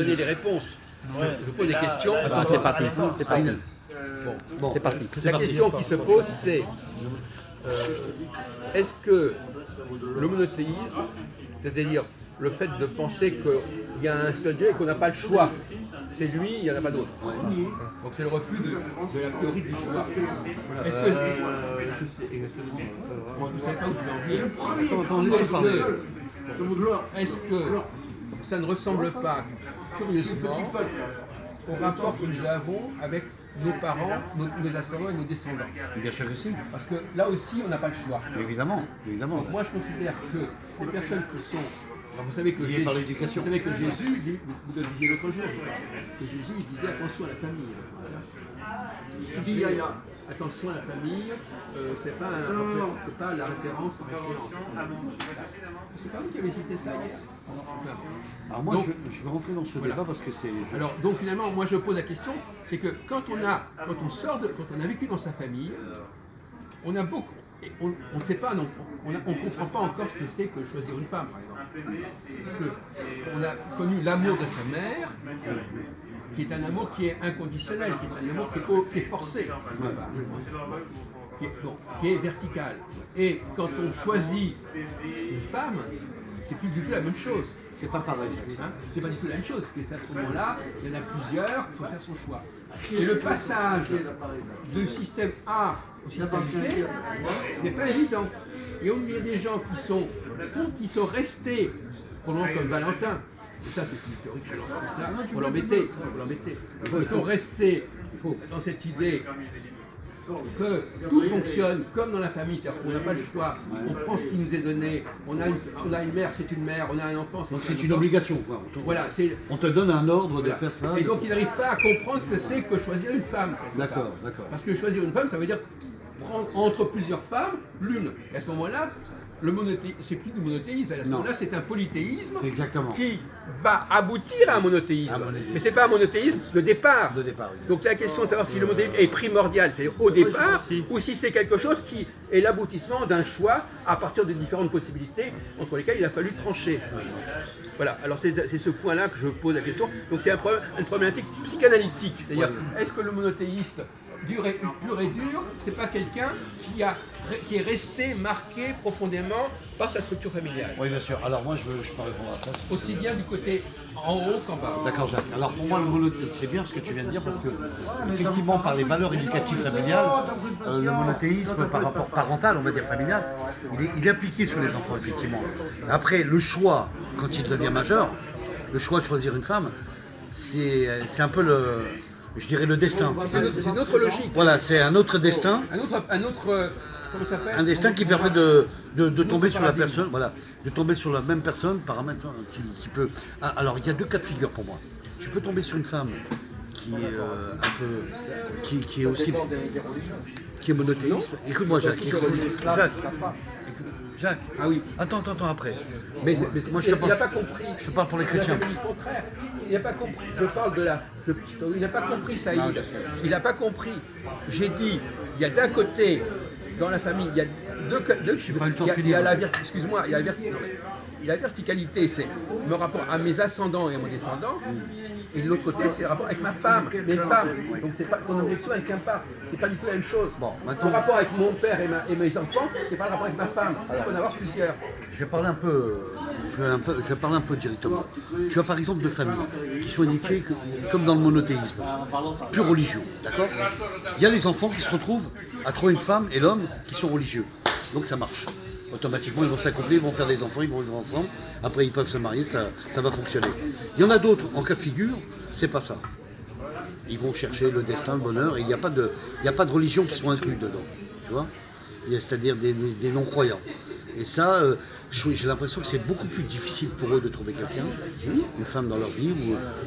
donner les réponses. Je pose des questions. Attends, c'est parti. C'est parti. Bon, C'est parti. la question qui se pose, c'est est-ce que le monothéisme, c'est-à-dire le fait de penser qu'il y a un seul Dieu et qu'on n'a pas le choix, c'est lui, il n'y en a pas d'autre. Donc c'est le refus de la théorie du choix. Est-ce que vous ne savez pas où je vais en venir? Attends, laisse-moi parler. Est-ce que ça ne ressemble pas curieusement au rapport que nous avons avec nos parents, nos ascendants et nos descendants? Bien sûr que si. Parce que là aussi, on n'a pas le choix. Évidemment, évidemment. Donc moi, je considère que les personnes qui sont... Alors, vous savez que Liées par l'éducation. Vous savez que Jésus, vous le disiez l'autre jour, que Jésus il disait attention à la famille. Il dit attention à la famille, c'est pas la référence par excellence. C'est pas vous qui avez cité ça hier. Alors moi, Donc, je vais rentrer dans ce débat parce que c'est... Alors, donc finalement, moi je pose la question, c'est que quand on a vécu dans sa famille, on a beaucoup, et on ne sait pas, on ne comprend pas encore ce que c'est que choisir une femme, par exemple. Parce qu'on a connu l'amour de sa mère, qui est un amour qui est inconditionnel, qui est un amour qui est forcé, qui est vertical. Et quand on choisit une femme, c'est plus du tout la même chose. C'est pas pareil. Hein, c'est pas du tout la même chose, parce que à ce moment-là, il y en a plusieurs, il faut faire son choix. Et le passage du système A au système B n'est pas évident. Et il y a des gens qui sont restés, probablement comme Valentin, et ça c'est une théorie que je lance comme ça, pour l'embêter, ils sont restés dans cette idée que tout fonctionne comme dans la famille, c'est-à-dire qu'on n'a pas le choix, on prend ce qui nous est donné, on a une mère, c'est une mère, on a un enfant, Donc c'est une obligation, quoi. Voilà, On te donne un ordre voilà. de faire ça. Et donc ils n'arrivent pas à comprendre ce que c'est que choisir une femme. D'accord, d'accord. Parce que choisir une femme, ça veut dire prendre entre plusieurs femmes l'une. Et à ce moment-là, c'est plus du monothéisme, à ce moment-là c'est un polythéisme qui va aboutir à un monothéisme. Mais ce n'est pas un monothéisme de départ. De départ, oui. Donc la question de savoir si le monothéisme est primordial, c'est-à-dire au départ, ou si c'est quelque chose qui est l'aboutissement d'un choix à partir de différentes possibilités entre lesquelles il a fallu trancher. Voilà, alors c'est ce point-là que je pose la question. Donc c'est une problématique psychanalytique, c'est-à-dire est-ce que le monothéiste pur et dur, c'est pas quelqu'un qui est resté marqué profondément par sa structure familiale. Oui, bien sûr. Alors moi, je peux répondre à ça. Aussi bien du côté en haut qu'en bas. D'accord, Jacques. Alors pour moi, le monothéisme, c'est bien ce que tu viens de dire parce que, effectivement, par les valeurs éducatives familiales, le monothéisme par rapport parental, on va dire familial, il est appliqué sur les enfants, effectivement. Après, le choix, quand il devient majeur, le choix de choisir une femme, c'est un peu je dirais le destin. C'est une autre logique. Voilà, c'est un autre destin. Un autre comment ça s'appelle ? Un destin qui permet de tomber sur la personne, voilà, de tomber sur la même personne, paramètre qui peut. Ah, alors il y a deux cas de figure pour moi. Tu peux tomber sur une femme qui est un peu, qui est aussi, qui est monothéiste. Écoute-moi, Jacques. Jacques. Ah oui. Attends, après. Mais moi, il n'a pas compris. Je te parle pour les chrétiens. Il a dit le contraire. Il n'a pas compris. Je parle de la. Il n'a pas compris, Saïd. Il n'a pas compris. J'ai dit, il y a d'un côté, dans la famille, il y a deux. Il y a la excuse-moi, il y a la verticalité, c'est mon rapport à mes ascendants et à mon descendant. Et de l'autre côté, c'est le rapport avec ma femme, mes femmes. Donc c'est pas ton affection, elle ne tient pas. C'est pas du tout la même chose. Bon, maintenant, le rapport avec mon père et mes enfants, c'est pas le rapport avec ma femme. Il faut en avoir plusieurs. Je vais parler un peu. Je vais parler un peu directement. Tu as par exemple deux familles qui sont éduquées comme dans le monothéisme, pur religieux, d'accord ? Il y a les enfants qui se retrouvent à trouver une femme et l'homme qui sont religieux. Donc ça marche. Automatiquement, ils vont s'accoupler, ils vont faire des enfants, ils vont vivre ensemble. Après, ils peuvent se marier, ça va fonctionner. Il y en a d'autres, en cas de figure, c'est pas ça. Ils vont chercher le destin, le bonheur, et il n'y a pas de religion qui soit inclue dedans. Tu vois ? C'est-à-dire des non-croyants. Et ça, j'ai l'impression que c'est beaucoup plus difficile pour eux de trouver quelqu'un, une femme dans leur vie,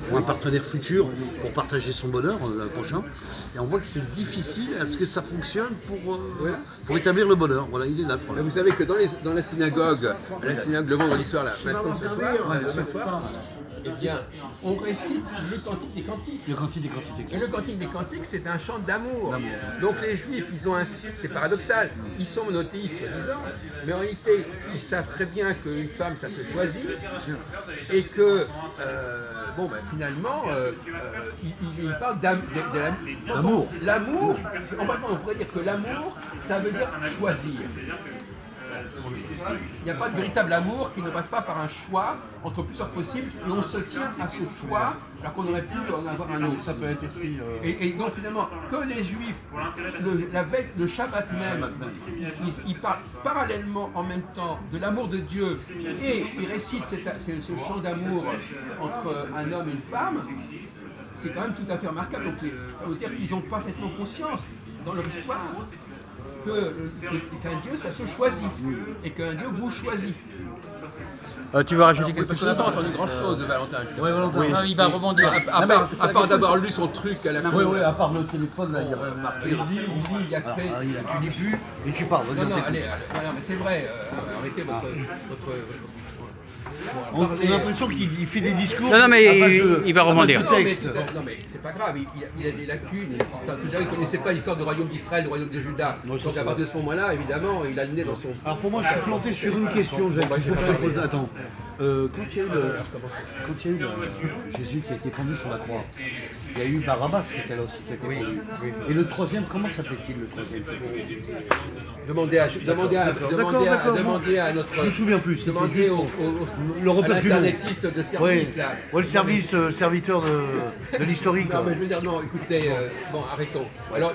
ou un partenaire futur pour partager son bonheur le prochain. Et on voit que c'est difficile à ce que ça fonctionne pour établir le bonheur. Voilà, il est là le problème. Vous savez que dans la synagogue, le vendredi soir, là, maintenant ce soir, Eh bien, on récite le cantique des cantiques. Le Cantique des Cantiques, Et exact. le cantique des cantiques, c'est un chant d'amour. Donc les juifs, ils ont c'est paradoxal, ils sont monothéistes soi-disant, mais en réalité, ils savent très bien qu'une femme, ça se choisit, et que, finalement, ils parlent D'amour. L'amour, on pourrait dire que l'amour, ça veut dire choisir. Il n'y a pas de véritable amour qui ne passe pas par un choix entre plusieurs possibles et on se tient à ce choix alors qu'on aurait pu en avoir un autre. Ça peut être aussi. Et donc finalement, que les juifs, le Shabbat même, ils parlent parallèlement en même temps de l'amour de Dieu et ils récitent ce chant d'amour entre un homme et une femme, c'est quand même tout à fait remarquable. Donc ça veut dire qu'ils ont parfaitement conscience dans leur histoire qu'un Dieu, ça se choisit, et qu'un Dieu vous choisit. Tu veux rajouter quelque Parce qu'on chose? n'a pas entendu grand chose de Valentin. Ouais, Valentin. Non, il va rebondir. À part d'avoir lu son truc à la fin. Oui, à part le téléphone, là, il y a marqué. Il dit, il y a fait. Tu dis plus et tu parles. Vas-y, Non, on non, t'écoute. allez, voilà, mais c'est vrai, arrêtez votre. On a l'impression qu'il fait des discours. Non, mais à base de- il va à base rebondir. de Non, mais, texte. non, mais c'est pas grave, il a des lacunes. Il ne connaissait pas l'histoire du royaume d'Israël, du royaume de Juda. Moi, ça, Donc c'est à partir de ce moment-là, évidemment, il a le nez dans son. Alors pour moi, je suis planté sur une question, Jacques. Il faut que je te pose. Attends. Quand il y a eu Jésus qui a été pendu sur la croix, il y a eu Barabbas qui était là aussi, qui a été pendu. Et le troisième, comment s'appelait-il le troisième? Demandez à notre. Je me souviens plus. c'était Demandez juste le à repère du nom. l'internetiste de service Ouais, là. ouais, le serviteur de l'historique. Non, mais je veux dire, non, écoutez, arrêtons. Alors,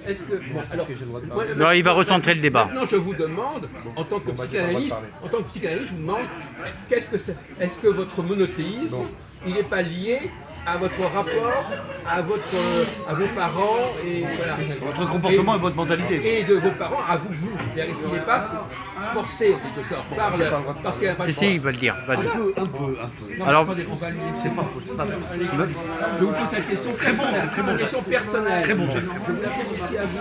est-ce que. moi, Non, il va recentrer le débat. Maintenant, je vous demande, en tant que psychanalyste, je vous demande, qu'est-ce que c'est? Est-ce que votre monothéisme, il n'est pas lié à votre rapport, à vos parents et voilà. Votre comportement et votre mentalité. Et de vos parents à vous. C'est-à-dire, est-ce qu'il n'est pas forcé, en quelque sorte, parce qu'il n'y a pas de Si, il va le dire. Vas-y. Un peu. Non, Alors- attendez, on va lui laisser. C'est pas vrai. Je vous pose cette question personnelle. c'est très bon. Une question personnelle. Très bon, Jacques. Je vous la pose aussi à vous.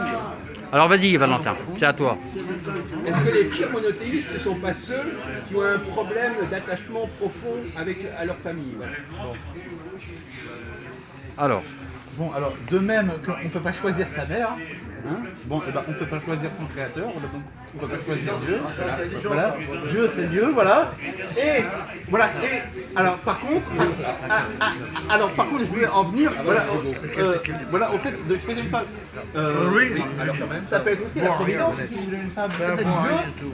Alors vas-y, Valentin, c'est à toi. Est-ce que les pires monothéistes ne sont pas ceux qui ont un problème d'attachement profond à leur famille? Voilà. Alors, Bon, alors, de même qu'on ne peut pas choisir sa mère, hein, bon, et ben, on ne peut pas choisir son créateur, on ne peut pas choisir Dieu. Voilà, Dieu c'est Dieu, voilà. Et, alors, par contre, je voulais en venir, voilà, au fait de choisir une femme. Alors quand même, Ça peut être aussi la providence, si vous voulez une femme, peut-être Dieu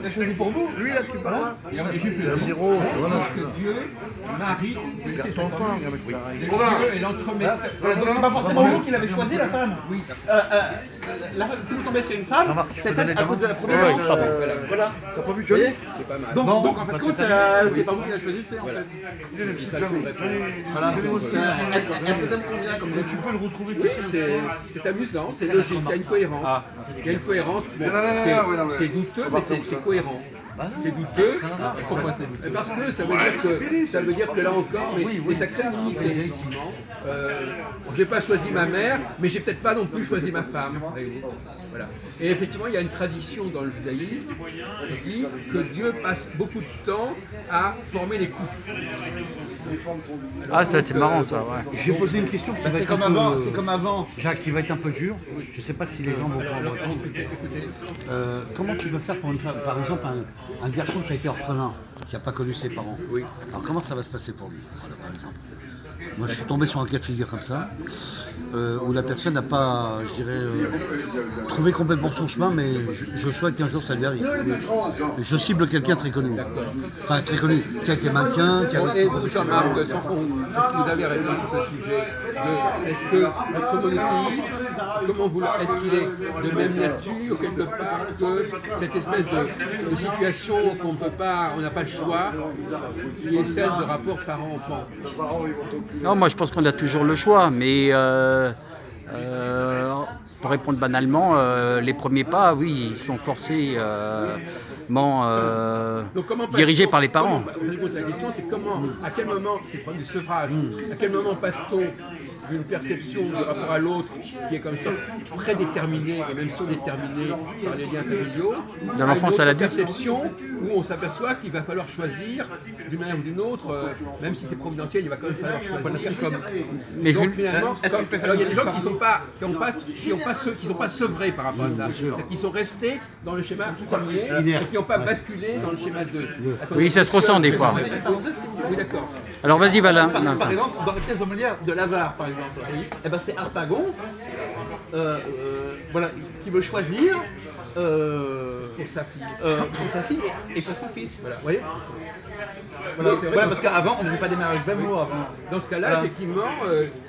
l'a choisi pour vous. Lui là qui parle. il y a des juifs que Dieu marie, vous connaissez son temps, Dieu est l'entremetteur. Voilà, donc c'est pas forcément vous qui l'avez choisi la femme. Oui. Si vous tombez sur une femme, va, c'est je peux peut-être à cause de la Ouais, providence. pardon. Voilà. T'as pas vu Johnny? C'est pas mal. Donc Non, en fait, pas compte, tout à c'est pas vous qui l'a choisi, c'est en Voilà. fait. Il est le petit Johnny. Voilà. Johnny Mosquée. Est-ce que ça me convient comme Tu peux le retrouver Oui, facilement. c'est amusant, c'est logique, il y a une cohérence. Il y a une cohérence, bon, c'est douteux, mais c'est cohérent. C'est douteux. Pourquoi c'est douteux? Parce que ça veut dire que là encore, mais ça crée une unité, effectivement. J'ai pas choisi ma mère, mais j'ai peut-être pas non plus choisi ma femme. Voilà. Et effectivement, il y a une tradition dans le judaïsme qui dit que Dieu passe beaucoup de temps à former les couples. ah ça c'est marrant ça, ouais. Je vais poser une question qui va C'est être comme un peu, avant, c'est comme avant. Jacques, qui va être un peu dur. Je ne sais pas si les gens vont Alors, comprendre. écoutez, Comment tu veux faire pour une femme, par exemple un garçon qui a été orphelin, qui n'a pas connu ses parents? Oui. Alors comment ça va se passer pour lui, par exemple? Moi, je suis tombé sur un cas de figure comme ça, où la personne n'a pas, je dirais, trouvé complètement son chemin, mais je souhaite qu'un jour ça lui arrive. Mais je cible quelqu'un très connu. Enfin, très connu, qui a été mannequin, qui a... Et vous, Jean-Marc, sans fond, est-ce que vous avez répondu sur ce sujet est-ce que votre monothéisme, est-ce qu'il est de même nature, quelque part, que cette espèce de situation qu'on peut pas, on n'a pas le choix, qui est celle de rapport parent-enfant? Non, moi je pense qu'on a toujours le choix, mais Pour répondre banalement, les premiers pas, oui, ils sont forcément Donc, comment dirigés passe-t-on- par les parents. On répond à la question, c'est comment, à quel moment, c'est le problème du sevrage, à quel moment passe-t-on d'une perception du rapport à l'autre qui est comme ça prédéterminée et même surdéterminée par les liens familiaux, De l'enfance à l'adulte. perception où on s'aperçoit qu'il va falloir choisir d'une manière ou d'une autre, même si c'est providentiel, il va quand même falloir choisir. Mais Donc Jules- finalement, Est-ce qu'on peut faire alors, il y a des une gens qui différence sont pas sevrés par rapport à ça, c'est-à-dire qu'ils sont restés dans le schéma premier et qui n'ont pas basculé dans le schéma 2. Oui, ça se ressent des fois. Oui, d'accord. Alors vas-y, Valin. Par exemple, dans la pièce de Molière de l'Avare, par exemple, eh ben, c'est Harpagon voilà, qui veut choisir Pour sa fille. et pour son fils. Voilà. Vous voyez Oui, voilà, c'est vrai, voilà, dans parce qu'avant, on n'avait pas des mariages d'amour avant. Dans ce cas-là, Voilà. effectivement,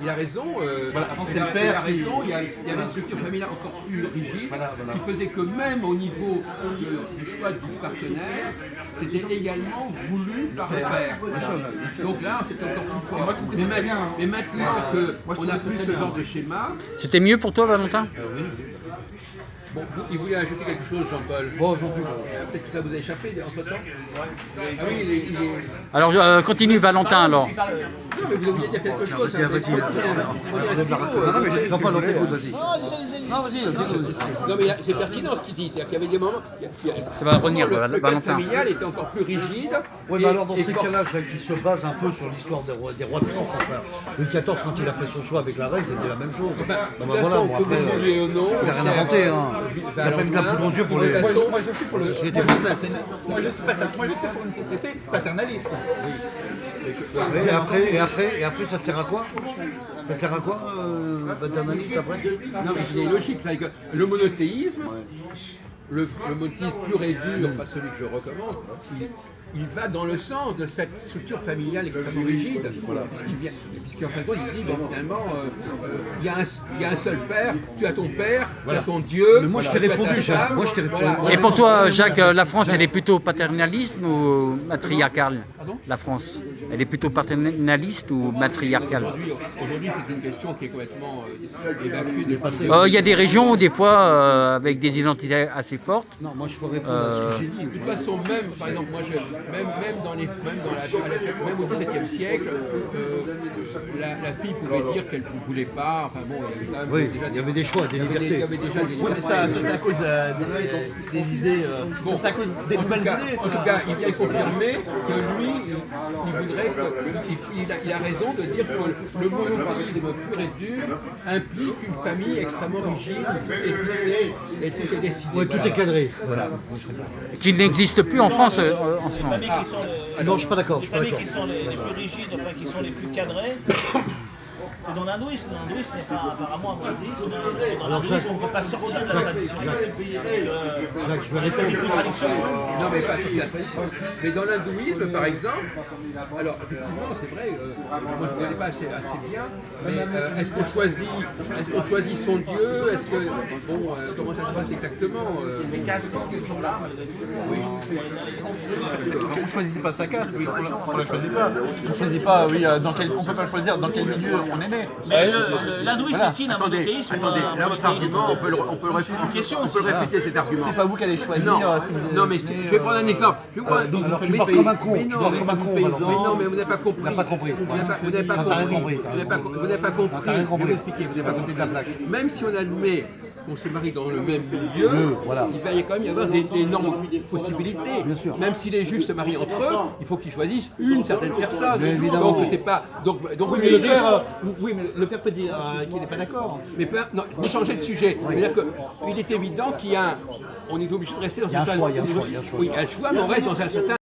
il a raison. Voilà, avant, c'était il le a père qui- raison. Il y avait une structure familiale encore plus rigide, Voilà. qui faisait que même au niveau du choix du partenaire, c'était également voulu par le père. Donc là, c'est encore plus fort. Mais maintenant qu'on a plus ce genre de schéma, C'était mieux pour toi, Valentin? bon, il voulait ajouter quelque chose, Jean-Paul. Bon, aujourd'hui, Peut-être que ça vous a échappé entre-temps. Ah oui, il est... Alors continue, Valentin, alors. Non, mais vous vouliez dire quelque chose. vas-y, vas-y. Jean-Paul, on t'écoute, vas-y. Non, vas-y, on t'écoute. Non, mais c'est pertinent ce qu'il dit. C'est-à-dire qu'il y avait des moments. Ça va revenir, le cadre Valentin. familial était encore plus rigide. Oui, et- mais alors dans et ces fort- cas-là, qui se base un peu sur l'histoire des rois de France, enfin, Louis XIV, quand il a fait son choix avec la reine, c'était la même chose. Enfin, Bon, de ben toute voilà, façon, bon, que après, vous vouliez ou non, il n'a rien inventé, hein. Il n'a pas mis de la poudre aux yeux pour les... De toute façon, Moi, je suis pour le. société Moi, française. moi, je suis pour une société paternaliste. Et après, ça sert à quoi? Ça sert à quoi, paternaliste, après? non, mais c'est logique. C'est-à-dire que le monothéisme, le monothéisme pur et dur, pas celui que je recommande, il va dans le sens de cette structure familiale extrêmement rigide. Puisqu'en fin de compte, il dit ben, finalement, il y a un seul père, tu as ton père, tu as ton Dieu. Mais moi, je t'ai tu as ta répondu, Jacques. femme, Moi, je t'ai répondu. voilà. Et pour toi, Jacques, la France, elle est plutôt paternaliste ou matriarcale? La France, elle est plutôt paternaliste ou matriarcale? Aujourd'hui, c'est une question qui est complètement évacuée de passé. Il y a des régions où des fois, avec des identités assez fortes, Non, moi, je peux répondre à ce que j'ai dit. De toute façon, même, par exemple, moi, même au XVIIe siècle, la fille pouvait dire qu'elle ne voulait pas. Enfin bon, il y avait quand même Oui, déjà il y avait des choix, des il y libertés. avait déjà des Oui, mais libertés. ça, c'est à cause des idées. Bon, c'est à cause des nouvelles idées. en tout cas, il vient confirmer que lui, il voudrait il a raison de dire que le monothéisme pur et dur implique une famille extrêmement rigide et fixée et tout est décidé. Ouais, tout Voilà. est cadré. Voilà. qu'il n'existe plus en France en ce moment. Familles qui sont Non, je suis pas d'accord. les familles qui sont les plus rigides, enfin qui sont les plus cadrées, c'est dans l'hindouisme. L'hindouisme n'est pas apparemment un monothéisme. Dans l'hindouisme, on ne peut pas sortir de la tradition. Jacques, je vais répondre. Non, mais pas sur la tradition. Mais dans l'hindouisme, par exemple, alors effectivement, c'est vrai, moi je ne connais pas assez bien, mais est-ce qu'on choisit son Dieu? Est-ce que, bon, comment ça se passe exactement Les castes qui sont là, malgré tout. On ne choisit pas sa caste, on ne la choisit pas. On ne choisit pas, oui, on ne peut pas choisir dans quel milieu on est né. Mais l'hindouisme est-il un Attendez, monothéisme ou attendez, un là votre polythéisme? argument, on peut le réfuter cet argument. C'est pas vous qui allez choisir. Non, si vous non, mais êtes né, je vais prendre un exemple. Alors, tu parles comme un con. Tu parles comme un con, Valentin. Mais non, mais vous n'avez pas compris. T'as pas compris. Vous n'avez pas Non, t'as rien compris. compris. Vous n'avez pas compris. T'as rien Je vais compris. vous expliquer, vous n'avez pas À côté de la compris. plaque. Même si on admet qu'on se marie dans le même milieu, voilà. il va quand même y avoir d'énormes possibilités. Bien sûr. Même si les juifs se marient entre eux, il faut qu'ils choisissent une certaine personne. Mais évidemment. Donc c'est pas. Donc Oui, mais le père peut dire qu'il n'est pas d'accord. mais non, vous changez de sujet. C'est-à-dire qu'il est évident qu'il y a un. On est obligé de rester dans Il y a un choix, il y a un choix, il y a un choix. Oui, il y a un choix, mais on reste dans un certain